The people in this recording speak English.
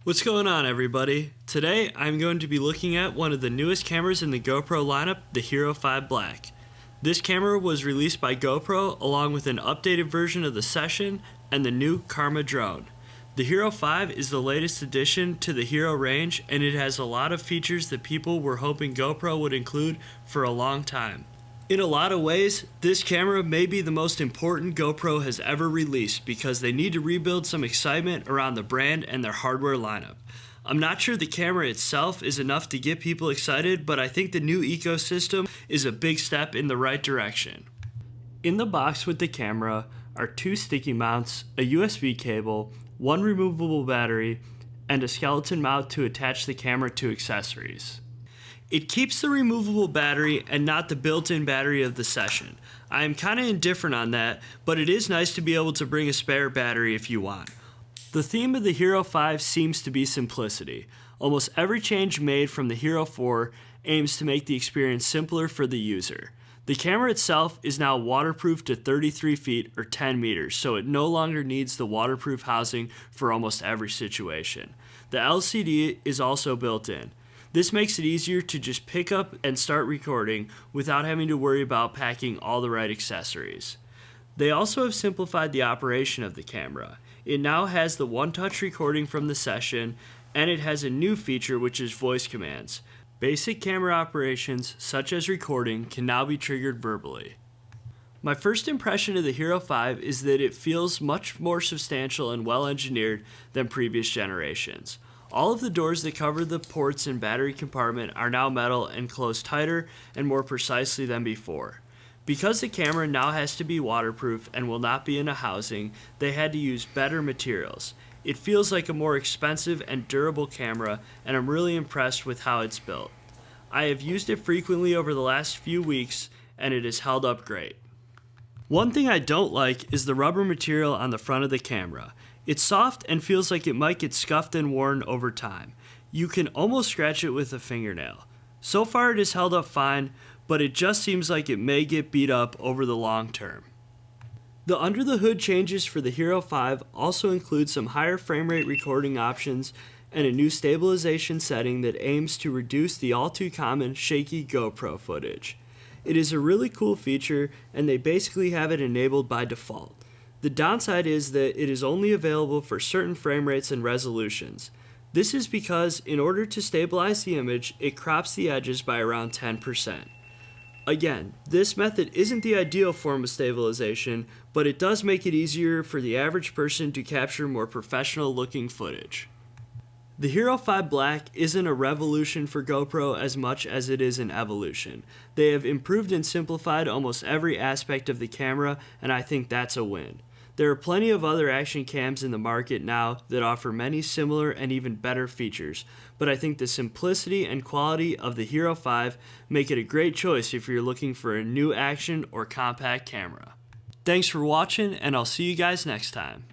What's going on, everybody? Today I'm going to be looking at one of the newest cameras in the GoPro lineup, the Hero 5 Black. This camera was released by GoPro along with an updated version of the Session and the new Karma drone. The Hero 5 is the latest addition to the Hero range, and it has a lot of features that people were hoping GoPro would include for a long time. In a lot of ways, this camera may be the most important GoPro has ever released because they need to rebuild some excitement around the brand and their hardware lineup. I'm not sure the camera itself is enough to get people excited, but I think the new ecosystem is a big step in the right direction. In the box with the camera are 2 sticky mounts, a USB cable, 1 removable battery, and a skeleton mount to attach the camera to accessories. It keeps the removable battery and not the built-in battery of the Session. I am kind of indifferent on that, but it is nice to be able to bring a spare battery if you want. The theme of the Hero 5 seems to be simplicity. Almost every change made from the Hero 4 aims to make the experience simpler for the user. The camera itself is now waterproof to 33 feet or 10 meters, so it no longer needs the waterproof housing for almost every situation. The LCD is also built in. This makes it easier to just pick up and start recording without having to worry about packing all the right accessories. They also have simplified the operation of the camera. It now has the one-touch recording from the Session, and it has a new feature which is voice commands. Basic camera operations, such as recording, can now be triggered verbally. My first impression of the Hero 5 is that it feels much more substantial and well-engineered than previous generations. All of the doors that cover the ports and battery compartment are now metal and close tighter and more precisely than before. Because the camera now has to be waterproof and will not be in a housing, they had to use better materials. It feels like a more expensive and durable camera, and I'm really impressed with how it's built. I have used it frequently over the last few weeks, and it has held up great. One thing I don't like is the rubber material on the front of the camera. It's soft and feels like it might get scuffed and worn over time. You can almost scratch it with a fingernail. So far it has held up fine, but it just seems like it may get beat up over the long term. The under the hood changes for the Hero 5 also include some higher frame rate recording options and a new stabilization setting that aims to reduce the all too common shaky GoPro footage. It is a really cool feature, and they basically have it enabled by default. The downside is that it is only available for certain frame rates and resolutions. This is because in order to stabilize the image, it crops the edges by around 10%. Again, this method isn't the ideal form of stabilization, but it does make it easier for the average person to capture more professional looking footage. The Hero 5 Black isn't a revolution for GoPro as much as it is an evolution. They have improved and simplified almost every aspect of the camera, and I think that's a win. There are plenty of other action cams in the market now that offer many similar and even better features, but I think the simplicity and quality of the Hero 5 make it a great choice if you're looking for a new action or compact camera. Thanks for watching, and I'll see you guys next time.